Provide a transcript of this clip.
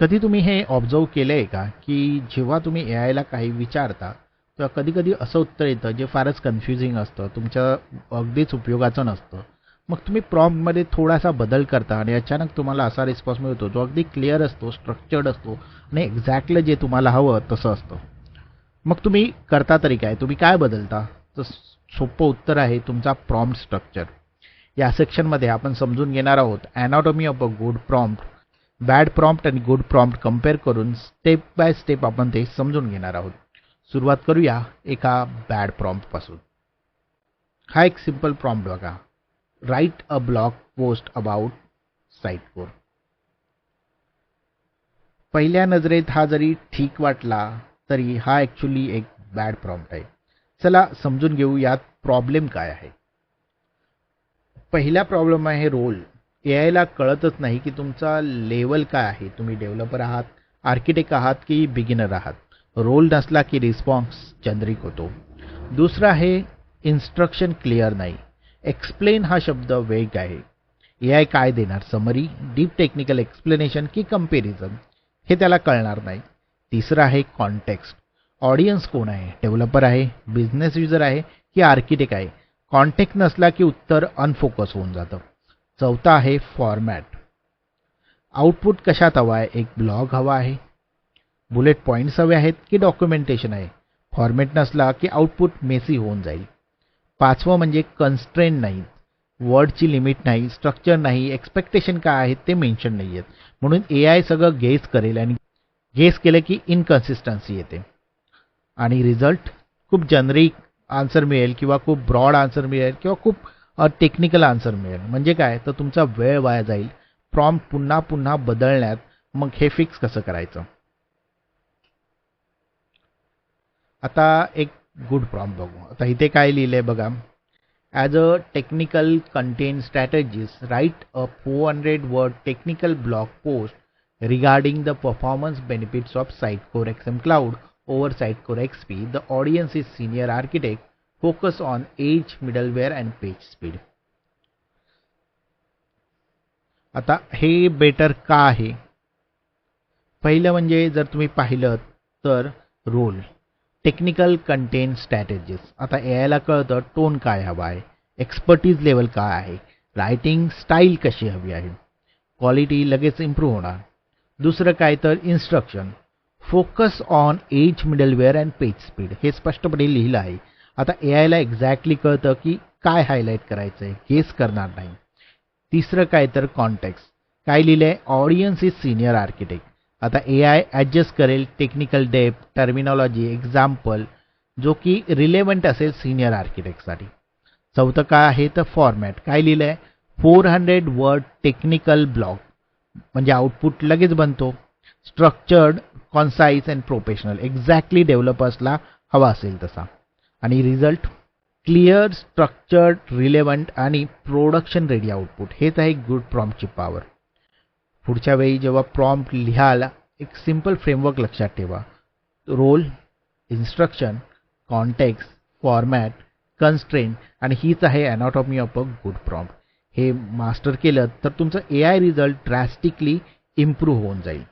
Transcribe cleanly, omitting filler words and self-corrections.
कधी तुम्ही हे ऑब्झर्व केलं आहे का, की जेव्हा तुम्ही एआयला काही विचारता, तेव्हा कधी-कधी असं उत्तर येतं जे फारच कन्फ्युजिंग असतं, तुमच्या अगदीच उपयोगाचं नसतं. मग तुम्ही प्रॉम्प्टमध्ये थोडासा बदल करता आणि अचानक तुम्हाला असा रिस्पॉन्स मिळतो, जो अगदी क्लिअर असतो, स्ट्रक्चर्ड असतो आणि एक्झॅक्टली जे तुम्हाला हवं तसं असतं. मग तुम्ही करता तरी काय? तुम्ही काय बदलता? तर सोपं उत्तर आहे तुमचा प्रॉम्प्ट स्ट्रक्चर. या सेक्शनमध्ये आपण समजून घेणार आहोत anatomy of a good prompt, bad prompt आणि गुड प्रॉम्प्ट कंपेअर करून स्टेप बाय स्टेप आपण ते समजून घेणार आहोत. सुरुवात करूया एका बॅड प्रॉम्प्टपासून. हा एक सिंपल प्रॉम्प्ट बघा. Write a blog post about Sitecore. पहिल्या नजरेत हा जरी ठीक वाटला तरी हा ॲक्च्युली एक बॅड प्रॉम्प्ट आहे. चला समजून घेऊ यात प्रॉब्लेम काय आहे. पहिला प्रॉब्लेम आहे रोल. एआयला कळतच नाही की तुमचा लेवल काय आहे. तुम्ही डेव्हलपर आहात, आर्किटेक्ट आहात की बिगिनर आहात. रोल नसला की रिस्पॉन्स जनरिक होतो. दुसरं आहे इन्स्ट्रक्शन क्लिअर नाही. एक्सप्लेन हा शब्द वेग आहे. एआय काय देणार? समरी, डीप टेक्निकल एक्सप्लेनेशन की कंपॅरिझन? हे त्याला कळणार नाही. तिसरं आहे कॉन्टेक्स्ट. ऑडियन्स कोण आहे? डेव्हलपर आहे, बिझनेस युजर आहे की आर्किटेक्ट आहे? कॉन्टेक्स्ट नसला की उत्तर अनफोकस होऊन जातं. चौथा आहे फॉर्मॅट. आउटपुट कशात हवा आहे? एक ब्लॉग हवा आहे, बुलेट पॉईंट्स हवे आहेत की डॉक्युमेंटेशन आहे? फॉर्मॅट नसला की आउटपुट मेसी होऊन जाईल. पाचवं म्हणजे कन्स्ट्रेंट नाही. वर्डची लिमिट नाही, स्ट्रक्चर नाही, एक्सपेक्टेशन काय आहेत ते मेन्शन नाही आहेत. म्हणून एआय सगळं गेस करेल आणि गेस केलं की इनकन्सिस्टन्सी येते. आणि रिझल्ट खूप जनरिक आन्सर मिळेल किंवा खूप ब्रॉड आन्सर मिळेल किंवा खूप टेक्निकल आन्सर मिळेल. म्हणजे काय तर तुमचा वेळ वाया जाईल प्रॉम्प्ट पुन्हा पुन्हा बदलण्यात. मग हे फिक्स कसं करायचं? आता एक गुड प्रॉम्प्ट बघू. आता इथे काय लिहिलंय बघा. As a technical content strategist write a 400 word technical blog post regarding the performance benefits of Sitecore XM Cloud over Sitecore XP. The audience is senior architect. Focus on edge, middleware and page speed. आता हे better का आहे? पहिलं म्हणजे जर तुम्ही पाहिलं तर रोल, टेक्निकल कंटेंट स्ट्रॅटेजीज. आता एआयला कळतं टोन काय हवा आहे, एक्सपर्टीज लेवल काय आहे, रायटिंग स्टाईल कशी हवी आहे, क्वालिटी लगेच इम्प्रूव्ह होणार. दुसरं काय तर instruction, focus on edge, middleware and page speed. हे स्पष्टपणे लिहिलं आहे. आता एआयला एक्झॅक्टली कळतं की काय हायलाईट करायचं आहे, गेस करणार नाही. तिसरं काय तर कॉन्टेक्स्ट. काय लिहिलंय? Audience is senior architect. आता एआय ॲडजस्ट करेल टेक्निकल डेप्थ, टर्मिनॉलॉजी, एक्झाम्पल जो की रिलेव्हंट असेल सिनियर आर्किटेक्टसाठी. चौथं काय आहे तर फॉर्मॅट. काय लिहिलंय? 400 वर्ड टेक्निकल ब्लॉग म्हणजे आउटपुट लगेच बनतो. Structured, concise and professional. Exactly डेव्हलपर्सला हवा असेल तसा. आणि रिझल्ट क्लिअर, स्ट्रक्चर्ड, रिलेव्हंट आणि प्रोडक्शन रेडी आउटपुट. हेच आहे गुड प्रॉम्प्टची पॉवर. पुढच्या वेळी जेव्हा प्रॉम्प्ट लिहायला एक सिंपल फ्रेमवर्क लक्षात ठेवा. Role, instruction, context, format, constraint आणि हीच आहे anatomy of a good prompt. हे मास्टर केलं तर तुमचं एआय रिझल्ट ड्रॅस्टिकली इम्प्रूव्ह होऊन जाईल.